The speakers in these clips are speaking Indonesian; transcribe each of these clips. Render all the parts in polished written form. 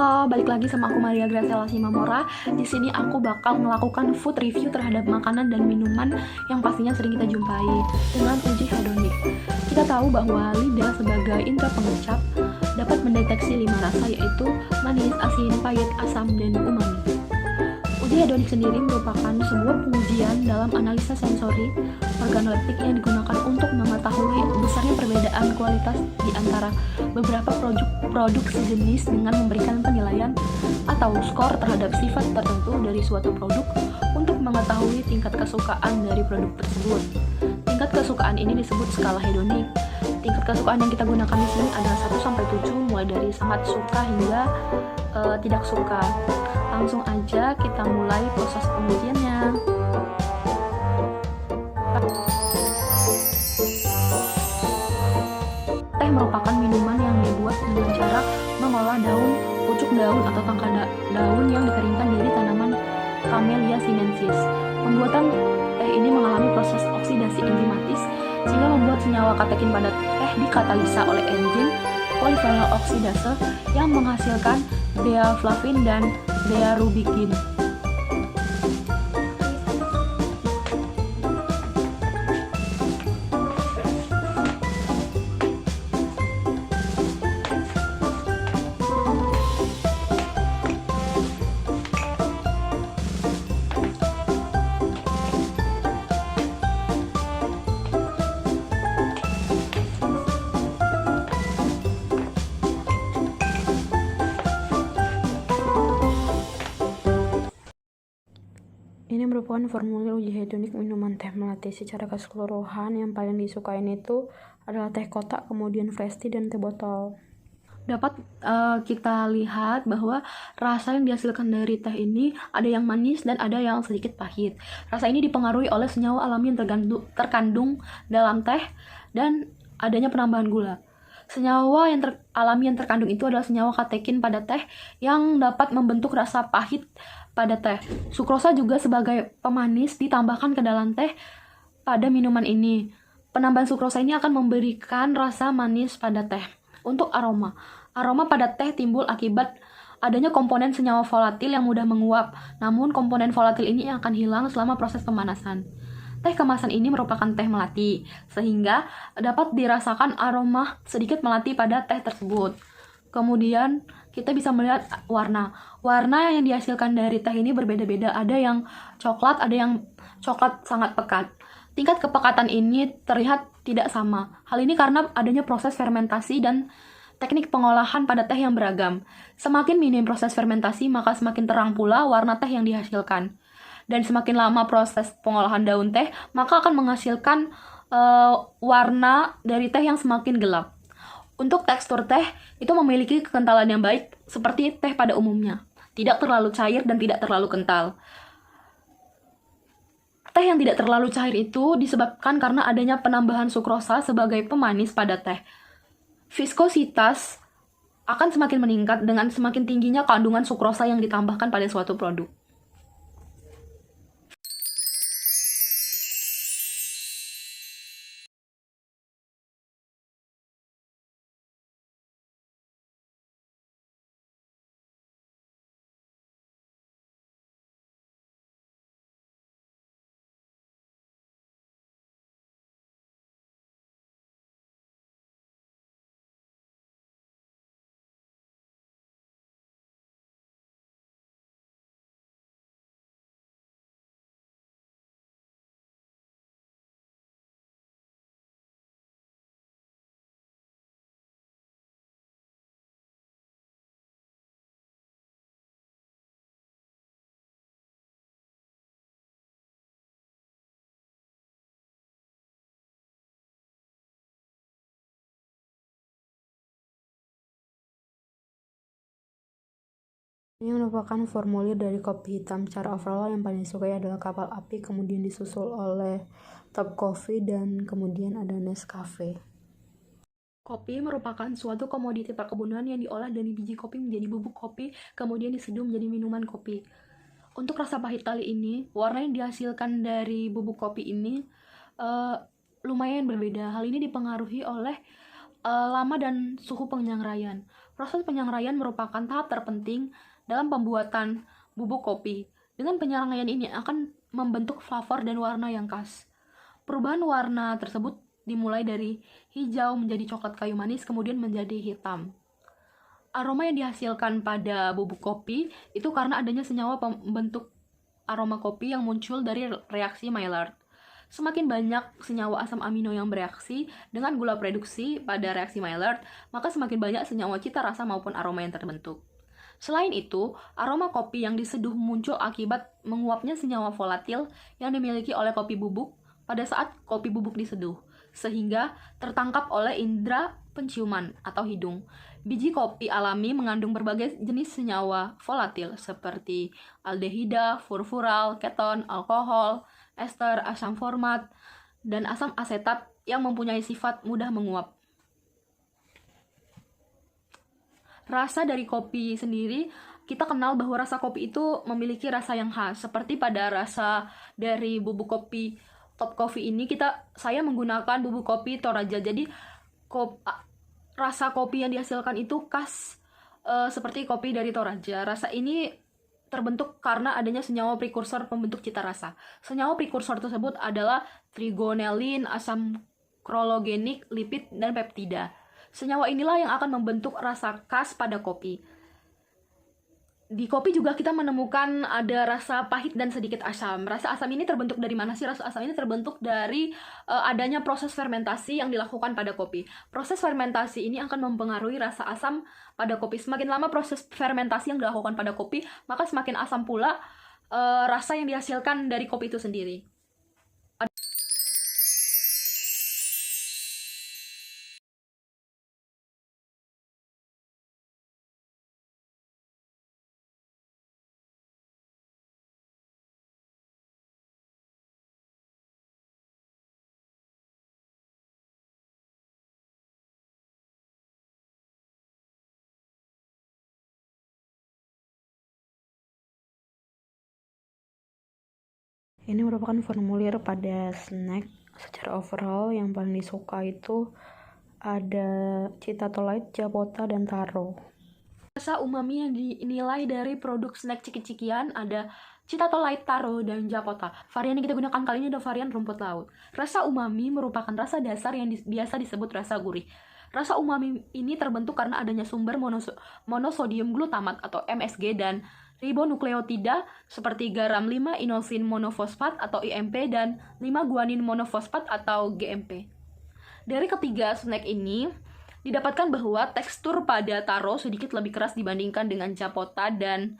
Halo, balik lagi sama aku Maria Graciela Simamora. Di sini aku bakal melakukan food review terhadap makanan dan minuman yang pastinya sering kita jumpai dengan uji hedonik. Kita tahu bahwa lidah sebagai indera pengecap dapat mendeteksi 5 rasa, yaitu manis, asin, pahit, asam, dan umami. Uji hedonik sendiri merupakan sebuah pengujian dalam analisa sensori organoleptik yang digunakan untuk mengetahui besarnya perbedaan kualitas di antara beberapa produk sejenis dengan memberikan penilaian atau skor terhadap sifat tertentu dari suatu produk untuk mengetahui tingkat kesukaan dari produk tersebut. Tingkat kesukaan ini disebut skala hedonik. Tingkat kesukaan yang kita gunakan di sini adalah 1-7, mulai dari sangat suka hingga tidak suka. Langsung aja kita mulai proses pengujiannya. Teh merupakan minuman yang dibuat dengan cara mengolah daun, pucuk daun atau tangkai daun yang dikeringkan dari tanaman Camellia sinensis. Pembuatan teh ini mengalami proses oksidasi enzimatis sehingga membuat senyawa katekin pada teh dikatalisa oleh enzim polyphenol oksidase yang menghasilkan bea-flavin dan bea-rubikin. Ini merupakan formulir uji hedonik minuman teh melati. Secara keseluruhan yang paling disukain itu adalah teh kotak, kemudian fresh tea, dan teh botol. Dapat kita lihat bahwa rasa yang dihasilkan dari teh ini ada yang manis dan ada yang sedikit pahit. Rasa ini dipengaruhi oleh senyawa alami yang terkandung dalam teh dan adanya penambahan gula. Senyawa yang alami yang terkandung itu adalah senyawa katekin pada teh yang dapat membentuk rasa pahit pada teh. Sukrosa juga sebagai pemanis ditambahkan ke dalam teh pada minuman ini. Penambahan sukrosa ini akan memberikan rasa manis pada teh. Untuk aroma pada teh timbul akibat adanya komponen senyawa volatil yang mudah menguap. Namun komponen volatil ini akan hilang selama proses pemanasan. Teh kemasan ini merupakan teh melati, sehingga dapat dirasakan aroma sedikit melati pada teh tersebut. Kemudian kita bisa melihat warna yang dihasilkan dari teh ini berbeda-beda. Ada yang coklat, ada yang coklat sangat pekat. Tingkat kepekatan ini terlihat tidak sama. Hal ini karena adanya proses fermentasi dan teknik pengolahan pada teh yang beragam. Semakin minim proses fermentasi, maka semakin terang pula warna teh yang dihasilkan. Dan semakin lama proses pengolahan daun teh, maka akan menghasilkan warna dari teh yang semakin gelap. Untuk tekstur teh, itu memiliki kekentalan yang baik seperti teh pada umumnya. Tidak terlalu cair dan tidak terlalu kental. Teh yang tidak terlalu cair itu disebabkan karena adanya penambahan sukrosa sebagai pemanis pada teh. Viskositas akan semakin meningkat dengan semakin tingginya kandungan sukrosa yang ditambahkan pada suatu produk. Ini merupakan formulir dari kopi hitam. Cara overall yang paling disukai adalah Kapal Api, kemudian disusul oleh Top Coffee, dan kemudian ada Nescafe. Kopi merupakan suatu komoditi perkebunan yang diolah dari biji kopi menjadi bubuk kopi, kemudian diseduh menjadi minuman kopi. Untuk rasa pahit kali ini, warna yang dihasilkan dari bubuk kopi ini lumayan berbeda. Hal ini dipengaruhi oleh lama dan suhu penyangraian. Proses penyangraian merupakan tahap terpenting dalam pembuatan bubuk kopi. Dengan penyangraian ini akan membentuk flavor dan warna yang khas. Perubahan warna tersebut dimulai dari hijau menjadi coklat kayu manis, kemudian menjadi hitam. Aroma yang dihasilkan pada bubuk kopi itu karena adanya senyawa pembentuk aroma kopi yang muncul dari reaksi Maillard. Semakin banyak senyawa asam amino yang bereaksi dengan gula produksi pada reaksi Maillard, maka semakin banyak senyawa cita rasa maupun aroma yang terbentuk. Selain itu, aroma kopi yang diseduh muncul akibat menguapnya senyawa volatil yang dimiliki oleh kopi bubuk pada saat kopi bubuk diseduh, sehingga tertangkap oleh indera penciuman atau hidung. Biji kopi alami mengandung berbagai jenis senyawa volatil seperti aldehida, furfural, keton, alkohol, ester, asam format, dan asam asetat yang mempunyai sifat mudah menguap. Rasa dari kopi sendiri, kita kenal bahwa rasa kopi itu memiliki rasa yang khas. Seperti pada rasa dari bubuk kopi Top Coffee ini, saya menggunakan bubuk kopi Toraja. Jadi rasa kopi yang dihasilkan itu khas seperti kopi dari Toraja. Rasa ini terbentuk karena adanya senyawa prekursor pembentuk cita rasa. Senyawa prekursor tersebut adalah trigonelin, asam krologenik, lipid, dan peptida. Senyawa inilah yang akan membentuk rasa khas pada kopi. Di kopi juga kita menemukan ada rasa pahit dan sedikit asam. Rasa asam ini terbentuk dari mana sih? Rasa asam ini terbentuk dari adanya proses fermentasi yang dilakukan pada kopi. Proses fermentasi ini akan mempengaruhi rasa asam pada kopi. Semakin lama proses fermentasi yang dilakukan pada kopi, maka semakin asam pula rasa yang dihasilkan dari kopi itu sendiri. Ini merupakan formulir pada snack. Secara overall yang paling disuka itu ada Citatolite, Japota, dan Taro. Rasa umami yang dinilai dari produk snack ciki-cikian ada Citatolite, Taro, dan Japota. Varian yang kita gunakan kali ini adalah varian rumput laut. Rasa umami merupakan rasa dasar yang biasa disebut rasa gurih. Rasa umami ini terbentuk karena adanya sumber monosodium glutamat atau MSG dan ribonukleotida seperti garam 5-inosine monofosfat atau IMP dan 5-guanin monofosfat atau GMP. Dari ketiga snack ini, didapatkan bahwa tekstur pada taro sedikit lebih keras dibandingkan dengan Japota dan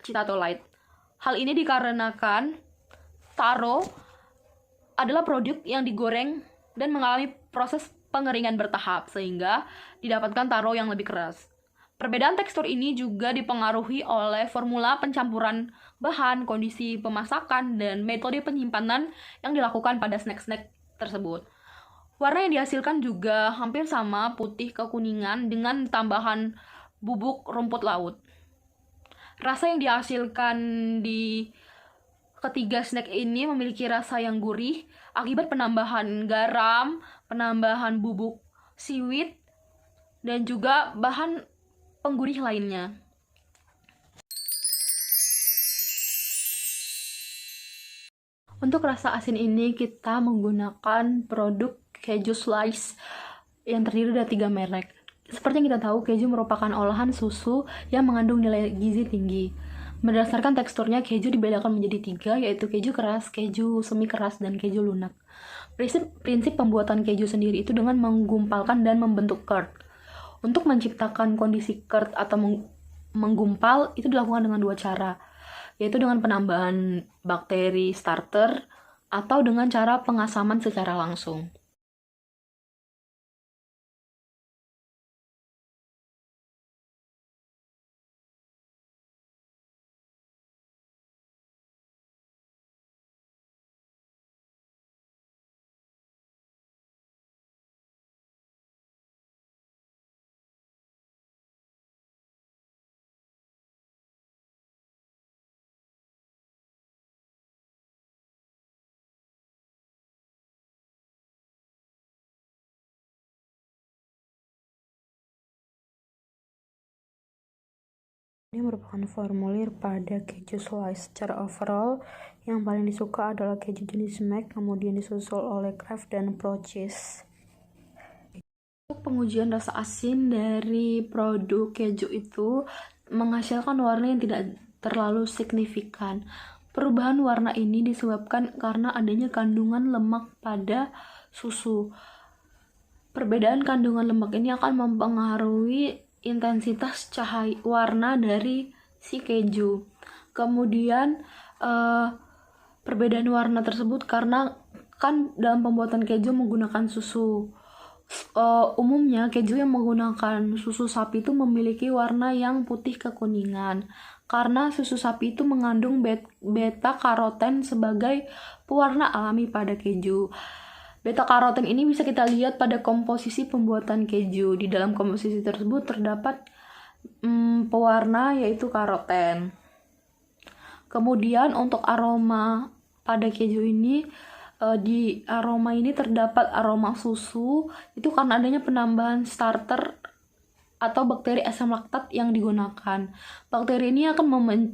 Citatolite. Hal ini dikarenakan taro adalah produk yang digoreng dan mengalami proses pengeringan bertahap, sehingga didapatkan taro yang lebih keras. Perbedaan tekstur ini juga dipengaruhi oleh formula pencampuran bahan, kondisi pemasakan, dan metode penyimpanan yang dilakukan pada snack-snack tersebut. Warna yang dihasilkan juga hampir sama, putih kekuningan dengan tambahan bubuk rumput laut. Rasa yang dihasilkan di ketiga snack ini memiliki rasa yang gurih akibat penambahan garam, penambahan bubuk seaweed, dan juga bahan penggurih lainnya. Untuk rasa asin ini kita menggunakan produk keju slice yang terdiri dari 3 merek. Seperti yang kita tahu, keju merupakan olahan susu yang mengandung nilai gizi tinggi. Berdasarkan teksturnya, keju dibedakan menjadi 3, yaitu keju keras, keju semi keras, dan keju lunak. Prinsip pembuatan keju sendiri itu dengan menggumpalkan dan membentuk curd. Untuk menciptakan kondisi curd atau menggumpal itu dilakukan dengan 2 cara, yaitu dengan penambahan bakteri starter atau dengan cara pengasaman secara langsung. Ini merupakan formulir pada keju slice. Secara overall, yang paling disuka adalah keju jenis mac, kemudian disusul oleh Kraft dan Pro Cheese. Untuk pengujian rasa asin dari produk keju itu menghasilkan warna yang tidak terlalu signifikan. Perubahan warna ini disebabkan karena adanya kandungan lemak pada susu. Perbedaan kandungan lemak ini akan mempengaruhi intensitas cahaya warna dari si keju. Kemudian perbedaan warna tersebut karena kan dalam pembuatan keju menggunakan susu. Umumnya keju yang menggunakan susu sapi itu memiliki warna yang putih kekuningan karena susu sapi itu mengandung beta karoten sebagai pewarna alami pada keju. Beta karoten ini bisa kita lihat pada komposisi pembuatan keju. Di dalam komposisi tersebut terdapat pewarna yaitu karoten. Kemudian untuk aroma pada keju ini, di aroma ini terdapat aroma susu, itu karena adanya penambahan starter atau bakteri asam laktat yang digunakan. Bakteri ini akan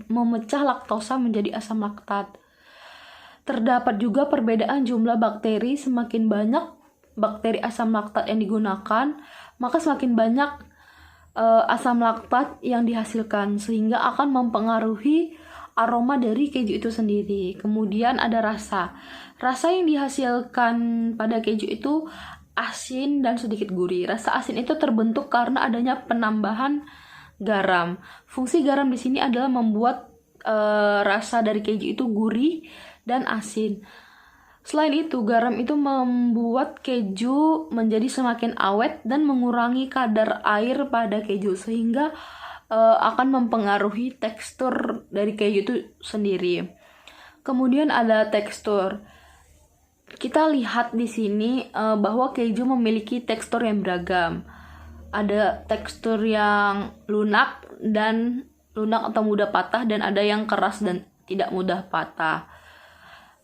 memecah laktosa menjadi asam laktat. Terdapat juga perbedaan jumlah bakteri. Semakin banyak bakteri asam laktat yang digunakan, maka semakin banyak asam laktat yang dihasilkan, sehingga akan mempengaruhi aroma dari keju itu sendiri. Kemudian ada rasa. Rasa yang dihasilkan pada keju itu asin dan sedikit gurih. Rasa asin itu terbentuk karena adanya penambahan garam. Fungsi garam di sini adalah membuat rasa dari keju itu gurih dan asin. Selain itu, garam itu membuat keju menjadi semakin awet dan mengurangi kadar air pada keju, sehingga akan mempengaruhi tekstur dari keju itu sendiri. Kemudian ada tekstur. Kita lihat di sini bahwa keju memiliki tekstur yang beragam. Ada tekstur yang lunak atau mudah patah, dan ada yang keras dan tidak mudah patah.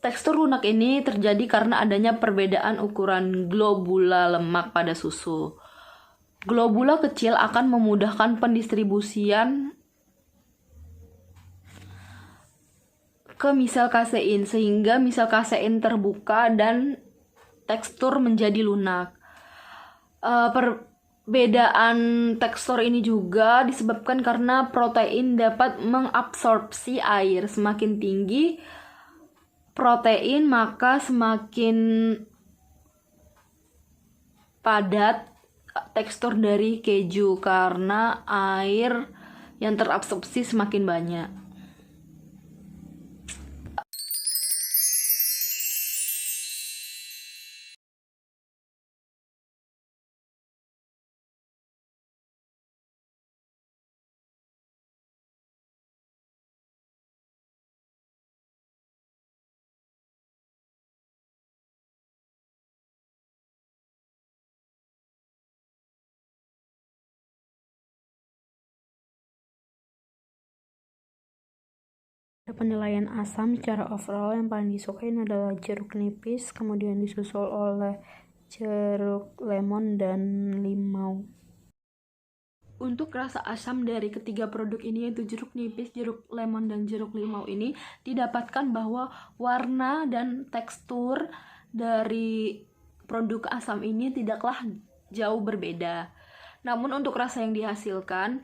Tekstur lunak ini terjadi karena adanya perbedaan ukuran globula lemak pada susu. Globula kecil akan memudahkan pendistribusian ke misel kasein, sehingga misel kasein terbuka dan tekstur menjadi lunak. Perbedaan tekstur ini juga disebabkan karena protein dapat mengabsorpsi air. Semakin tinggi protein, maka semakin padat tekstur dari keju karena air yang terabsorpsi semakin banyak. Ada penilaian asam. Secara overall yang paling disukain adalah jeruk nipis, kemudian disusul oleh jeruk lemon dan limau. Untuk rasa asam dari ketiga produk ini, yaitu jeruk nipis, jeruk lemon, dan jeruk limau ini, didapatkan bahwa warna dan tekstur dari produk asam ini tidaklah jauh berbeda. Namun untuk rasa yang dihasilkan,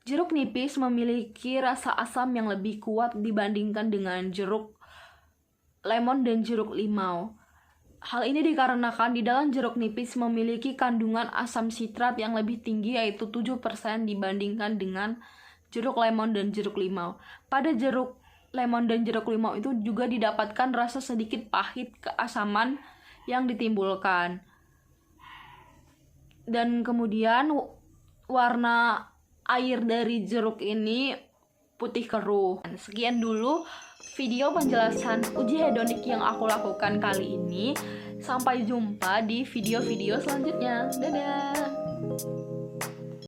jeruk nipis memiliki rasa asam yang lebih kuat dibandingkan dengan jeruk lemon dan jeruk limau. Hal ini dikarenakan di dalam jeruk nipis memiliki kandungan asam sitrat yang lebih tinggi, yaitu 7% dibandingkan dengan jeruk lemon dan jeruk limau. Pada jeruk lemon dan jeruk limau itu juga didapatkan rasa sedikit pahit keasaman yang ditimbulkan. Dan kemudian warna air dari jeruk ini putih keruh. Sekian dulu video penjelasan uji hedonik yang aku lakukan kali ini. Sampai jumpa di video-video selanjutnya. Dadah!